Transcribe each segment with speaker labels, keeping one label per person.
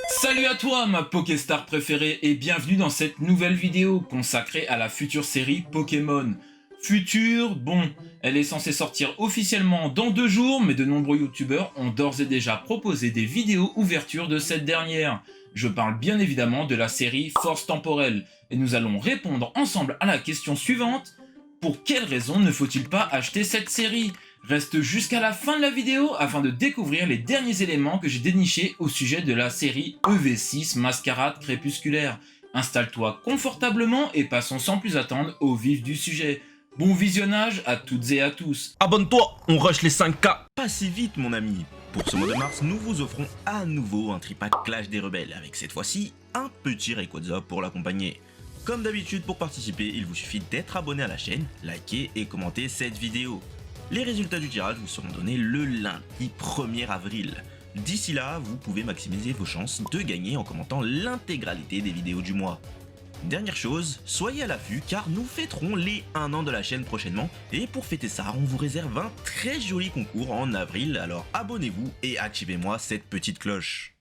Speaker 1: Salut à toi ma Pokéstar préférée et bienvenue dans cette nouvelle vidéo consacrée à la future série Pokémon. Future, bon, elle est censée sortir officiellement dans 2 jours, mais de nombreux youtubeurs ont d'ores et déjà proposé des vidéos ouverture de cette dernière. Je parle bien évidemment de la série Force Temporelle, et nous allons répondre ensemble à la question suivante. Pour quelle raison ne faut-il pas acheter cette série? Reste jusqu'à la fin de la vidéo afin de découvrir les derniers éléments que j'ai dénichés au sujet de la série EV6 Mascarade Crépusculaire. Installe-toi confortablement et passons sans plus attendre au vif du sujet. Bon visionnage à toutes et à tous.
Speaker 2: Abonne-toi, on rush les 5K. Pas si vite mon ami. Pour ce mois de mars, nous vous offrons à nouveau un tripack Clash des Rebelles, avec cette fois-ci un petit Rayquaza pour l'accompagner. Comme d'habitude, pour participer, il vous suffit d'être abonné à la chaîne, liker et commenter cette vidéo. Les résultats du tirage vous seront donnés le lundi 1er avril. D'ici là, vous pouvez maximiser vos chances de gagner en commentant l'intégralité des vidéos du mois. Dernière chose, soyez à l'affût car nous fêterons les 1 an de la chaîne prochainement et pour fêter ça, on vous réserve un très joli concours en avril, alors abonnez-vous et activez-moi cette petite cloche.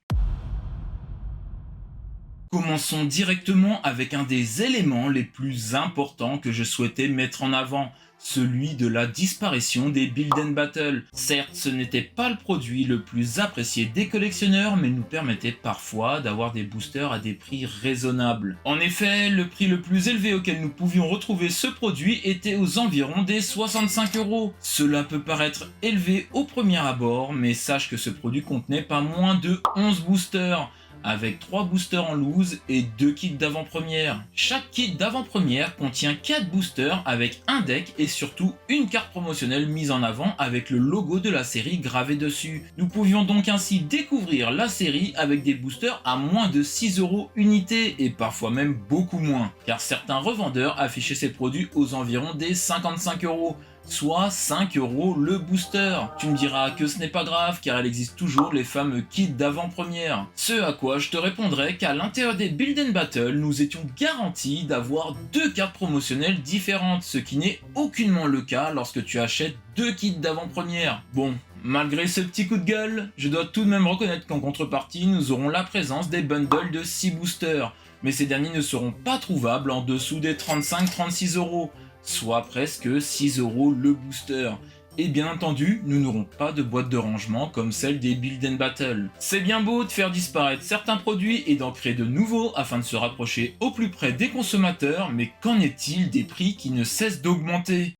Speaker 1: Commençons directement avec un des éléments les plus importants que je souhaitais mettre en avant, celui de la disparition des Build and Battle. Certes, ce n'était pas le produit le plus apprécié des collectionneurs, mais nous permettait parfois d'avoir des boosters à des prix raisonnables. En effet, le prix le plus élevé auquel nous pouvions retrouver ce produit était aux environs des 65 €. Cela peut paraître élevé au premier abord, mais sache que ce produit contenait pas moins de 11 boosters, avec 3 boosters en loose et 2 kits d'avant-première. Chaque kit d'avant-première contient 4 boosters avec un deck et surtout une carte promotionnelle mise en avant avec le logo de la série gravé dessus. Nous pouvions donc ainsi découvrir la série avec des boosters à moins de 6 € unité et parfois même beaucoup moins, car certains revendeurs affichaient ces produits aux environs des 55 €. Soit 5 € le booster. Tu me diras que ce n'est pas grave car il existe toujours les fameux kits d'avant-première. Ce à quoi je te répondrai qu'à l'intérieur des Build and Battle, nous étions garantis d'avoir 2 cartes promotionnelles différentes, ce qui n'est aucunement le cas lorsque tu achètes 2 kits d'avant-première. Bon, malgré ce petit coup de gueule, je dois tout de même reconnaître qu'en contrepartie, nous aurons la présence des bundles de 6 boosters, mais ces derniers ne seront pas trouvables en dessous des 35-36 €. Soit presque 6 € le booster. Et bien entendu, nous n'aurons pas de boîte de rangement comme celle des Build and Battle. C'est bien beau de faire disparaître certains produits et d'en créer de nouveaux afin de se rapprocher au plus près des consommateurs, mais qu'en est-il des prix qui ne cessent d'augmenter ?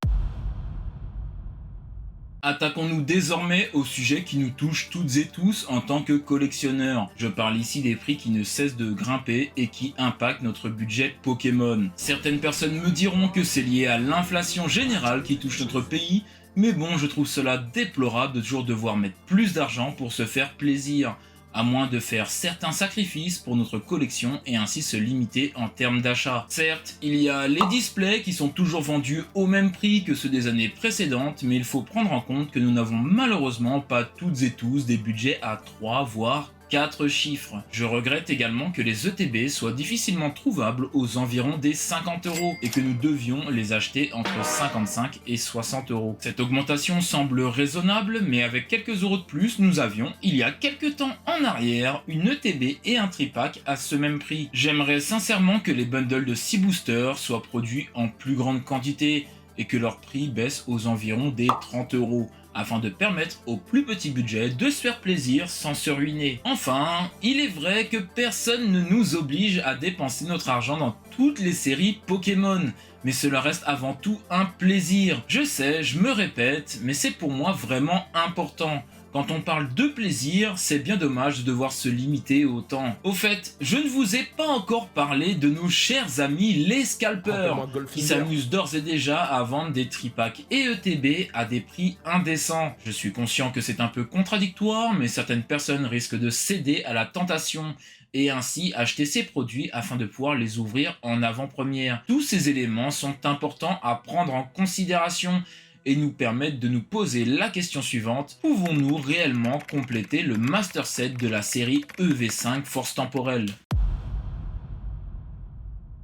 Speaker 1: Attaquons-nous désormais au sujet qui nous touche toutes et tous en tant que collectionneurs. Je parle ici des prix qui ne cessent de grimper et qui impactent notre budget Pokémon. Certaines personnes me diront que c'est lié à l'inflation générale qui touche notre pays, mais bon, je trouve cela déplorable de toujours devoir mettre plus d'argent pour se faire plaisir, à moins de faire certains sacrifices pour notre collection et ainsi se limiter en termes d'achat. Certes, il y a les displays qui sont toujours vendus au même prix que ceux des années précédentes, mais il faut prendre en compte que nous n'avons malheureusement pas toutes et tous des budgets à 3 voire 4 chiffres. Je regrette également que les ETB soient difficilement trouvables aux environs des 50 € et que nous devions les acheter entre 55 et 60 €. Cette augmentation semble raisonnable, mais avec quelques euros de plus, nous avions, il y a quelques temps en arrière, une ETB et un tripack à ce même prix. J'aimerais sincèrement que les bundles de 6 boosters soient produits en plus grande quantité et que leur prix baisse aux environs des 30 € afin de permettre aux plus petits budgets de se faire plaisir sans se ruiner. Enfin, il est vrai que personne ne nous oblige à dépenser notre argent dans toutes les séries Pokémon, mais cela reste avant tout un plaisir. Je sais, je me répète, mais c'est pour moi vraiment important. Quand on parle de plaisir, c'est bien dommage de devoir se limiter au temps. Au fait, je ne vous ai pas encore parlé de nos chers amis les scalpers, qui s'amusent d'ores et déjà à vendre des tripacks et ETB à des prix indécents. Je suis conscient que c'est un peu contradictoire, mais certaines personnes risquent de céder à la tentation et ainsi acheter ces produits afin de pouvoir les ouvrir en avant-première. Tous ces éléments sont importants à prendre en considération et nous permettent de nous poser la question suivante: pouvons-nous réellement compléter le Master Set de la série EV5 Force Temporelle?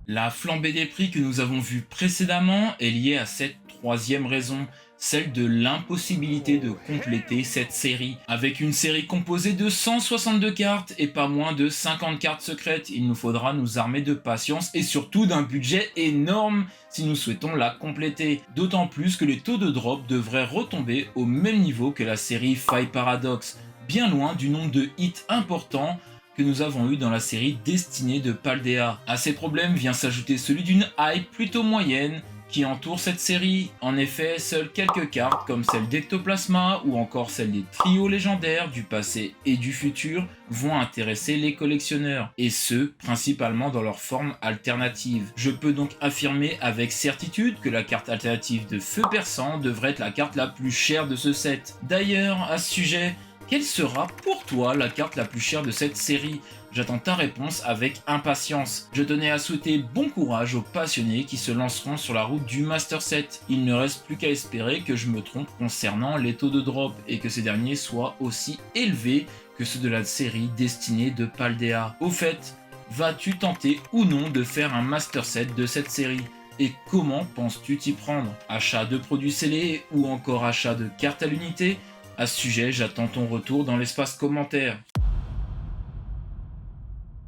Speaker 1: La flambée des prix que nous avons vue précédemment est liée à cette troisième raison, celle de l'impossibilité de compléter cette série. Avec une série composée de 162 cartes et pas moins de 50 cartes secrètes, il nous faudra nous armer de patience et surtout d'un budget énorme si nous souhaitons la compléter. D'autant plus que les taux de drop devraient retomber au même niveau que la série Five Paradox, bien loin du nombre de hits importants que nous avons eu dans la série Destinée de Paldea. À ces problèmes vient s'ajouter celui d'une hype plutôt moyenne qui entoure cette série. En effet, seules quelques cartes comme celle d'Ectoplasma ou encore celle des trios légendaires du passé et du futur vont intéresser les collectionneurs, et ce, principalement dans leur forme alternative. Je peux donc affirmer avec certitude que la carte alternative de Feu Perçant devrait être la carte la plus chère de ce set. D'ailleurs, à ce sujet, quelle sera pour toi la carte la plus chère de cette série? J'attends ta réponse avec impatience. Je tenais à souhaiter bon courage aux passionnés qui se lanceront sur la route du Master Set. Il ne reste plus qu'à espérer que je me trompe concernant les taux de drop et que ces derniers soient aussi élevés que ceux de la série Destinée de Paldea. Au fait, vas-tu tenter ou non de faire un Master Set de cette série? Et comment penses-tu t'y prendre? Achat de produits scellés ou encore achat de cartes à l'unité? À ce sujet, j'attends ton retour dans l'espace commentaire.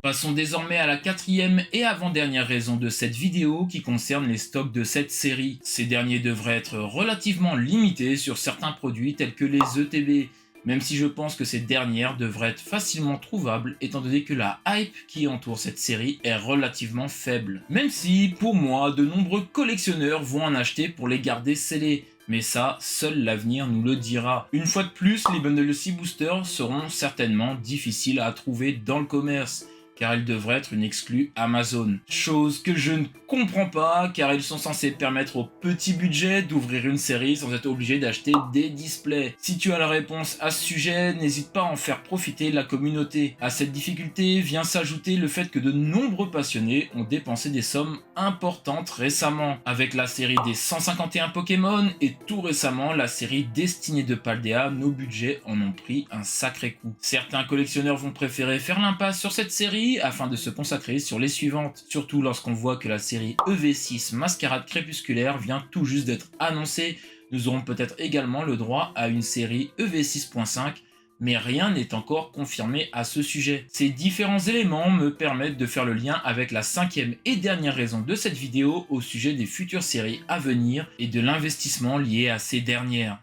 Speaker 1: Passons désormais à la quatrième et avant-dernière raison de cette vidéo qui concerne les stocks de cette série. Ces derniers devraient être relativement limités sur certains produits tels que les ETB, même si je pense que ces dernières devraient être facilement trouvables étant donné que la hype qui entoure cette série est relativement faible. Même si, pour moi, de nombreux collectionneurs vont en acheter pour les garder scellés. Mais ça, seul l'avenir nous le dira. Une fois de plus, les bundles de 6 boosters seront certainement difficiles à trouver dans le commerce, car ils devraient être une exclue Amazon. Chose que je ne comprends pas, car ils sont censés permettre au petit budget d'ouvrir une série sans être obligé d'acheter des displays. Si tu as la réponse à ce sujet, n'hésite pas à en faire profiter la communauté. À cette difficulté vient s'ajouter le fait que de nombreux passionnés ont dépensé des sommes importantes récemment, avec la série des 151 Pokémon et tout récemment la série Destinée de Paldea, nos budgets en ont pris un sacré coup. Certains collectionneurs vont préférer faire l'impasse sur cette série afin de se consacrer sur les suivantes, surtout lorsqu'on voit que la série EV6 Mascarade Crépusculaire vient tout juste d'être annoncée. Nous aurons peut-être également le droit à une série EV6.5, mais rien n'est encore confirmé à ce sujet. Ces différents éléments me permettent de faire le lien avec la cinquième et dernière raison de cette vidéo au sujet des futures séries à venir et de l'investissement lié à ces dernières.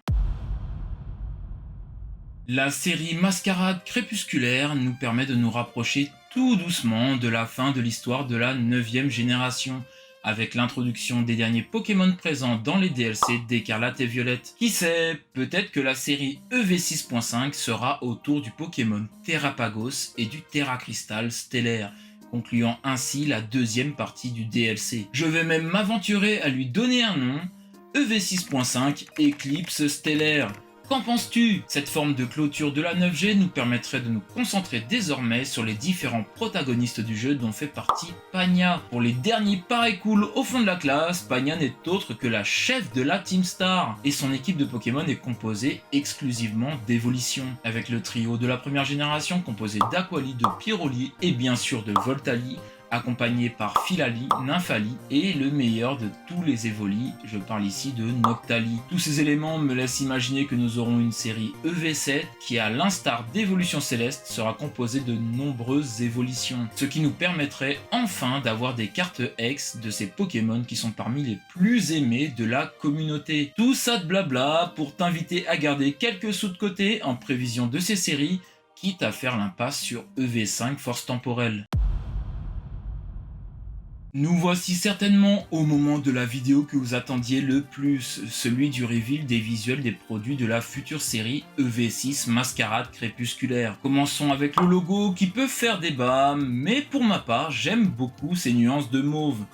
Speaker 1: La série Mascarade Crépusculaire nous permet de nous rapprocher tout doucement de la fin de l'histoire de la 9e génération, avec l'introduction des derniers Pokémon présents dans les DLC d'Écarlate et Violette. Qui sait, peut-être que la série EV6.5 sera autour du Pokémon Terrapagos et du Terracrystal stellaire, concluant ainsi la deuxième partie du DLC. Je vais même m'aventurer à lui donner un nom, EV6.5 Eclipse stellaire. Qu'en penses-tu? Cette forme de clôture de la 9G nous permettrait de nous concentrer désormais sur les différents protagonistes du jeu dont fait partie Pagna. Pour les derniers pareils cool au fond de la classe, Pagna n'est autre que la chef de la Team Star, et son équipe de Pokémon est composée exclusivement d'évolutions, avec le trio de la première génération composé d'Aquali, de Pyroli et bien sûr de Voltali, accompagné par Philali, Nymphali et le meilleur de tous les Evoli, je parle ici de Noctali. Tous ces éléments me laissent imaginer que nous aurons une série EV7 qui, à l'instar d'Évolution Céleste, sera composée de nombreuses évolutions, ce qui nous permettrait enfin d'avoir des cartes X de ces Pokémon qui sont parmi les plus aimés de la communauté. Tout ça de blabla pour t'inviter à garder quelques sous de côté en prévision de ces séries, quitte à faire l'impasse sur EV5 Force Temporelle. Nous voici certainement au moment de la vidéo que vous attendiez le plus, celui du reveal des visuels des produits de la future série EV6 Mascarade Crépusculaire. Commençons avec le logo qui peut faire débat, mais pour ma part j'aime beaucoup ces nuances de mauve.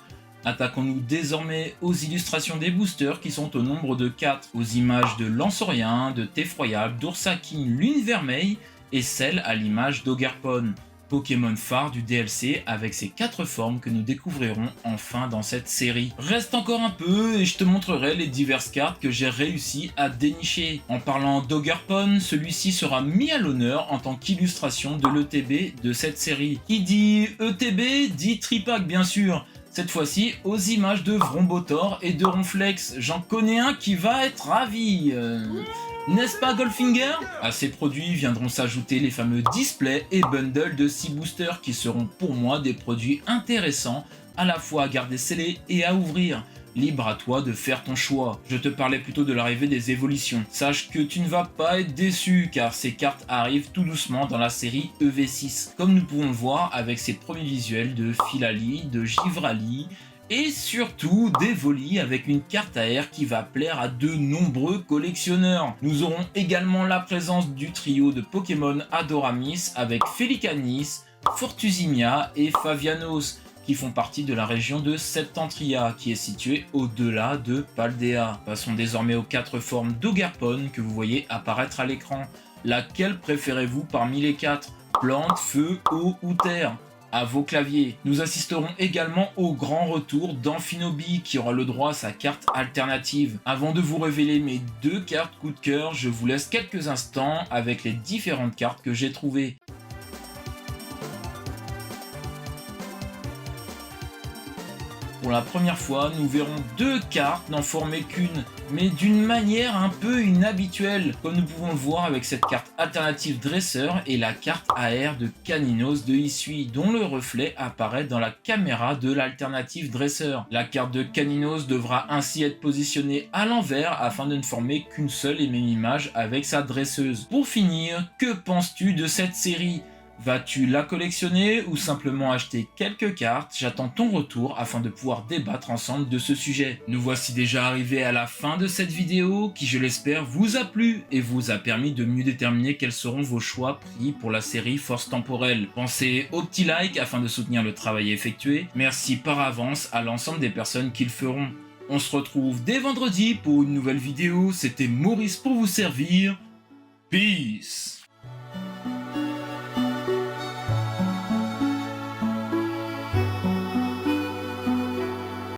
Speaker 1: Attaquons-nous désormais aux illustrations des boosters qui sont au nombre de 4, aux images de Lanceurien, de Teffroyable, d'Oursakine, Lune Vermeille et celle à l'image d'Ogerpon. Pokémon phare du DLC avec ces 4 formes que nous découvrirons enfin dans cette série. Reste encore un peu et je te montrerai les diverses cartes que j'ai réussi à dénicher. En parlant d'Ogerpon, celui-ci sera mis à l'honneur en tant qu'illustration de l'ETB de cette série. Qui dit ETB dit Tripack bien sûr. Cette fois-ci aux images de Vrombotor et de Ronflex. J'en connais un qui va être ravi. N'est-ce pas Goldfinger? À ces produits viendront s'ajouter les fameux displays et bundles de Sea Booster qui seront pour moi des produits intéressants à la fois à garder scellés et à ouvrir. Libre à toi de faire ton choix. Je te parlais plutôt de l'arrivée des évolutions. Sache que tu ne vas pas être déçu car ces cartes arrivent tout doucement dans la série EV6. Comme nous pouvons le voir avec ses premiers visuels de Philali, de Givrali et surtout d'Evoli avec une carte AR qui va plaire à de nombreux collectionneurs. Nous aurons également la présence du trio de Pokémon Adoramis avec Felicanis, Fortusimia et Favianos, qui font partie de la région de Septentria, qui est située au-delà de Paldea. Passons désormais aux 4 formes d'Ogerpon que vous voyez apparaître à l'écran. Laquelle préférez-vous parmi les 4? Plante, feu, eau ou terre? À vos claviers. Nous assisterons également au grand retour d'Amphinobi qui aura le droit à sa carte alternative. Avant de vous révéler mes 2 cartes coup de cœur, je vous laisse quelques instants avec les différentes cartes que j'ai trouvées. Pour la première fois, nous verrons 2 cartes n'en former qu'une, mais d'une manière un peu inhabituelle, comme nous pouvons le voir avec cette carte alternative dresseur et la carte AR de Caninos de Hisui, dont le reflet apparaît dans la caméra de l'alternative dresseur. La carte de Caninos devra ainsi être positionnée à l'envers afin de ne former qu'une seule et même image avec sa dresseuse. Pour finir, que penses-tu de cette série ? Vas-tu la collectionner ou simplement acheter quelques cartes? J'attends ton retour afin de pouvoir débattre ensemble de ce sujet. Nous voici déjà arrivés à la fin de cette vidéo qui, je l'espère, vous a plu et vous a permis de mieux déterminer quels seront vos choix pris pour la série Force Temporelle. Pensez au petit like afin de soutenir le travail effectué. Merci par avance à l'ensemble des personnes qui le feront. On se retrouve dès vendredi pour une nouvelle vidéo. C'était Maurice pour vous servir. Peace!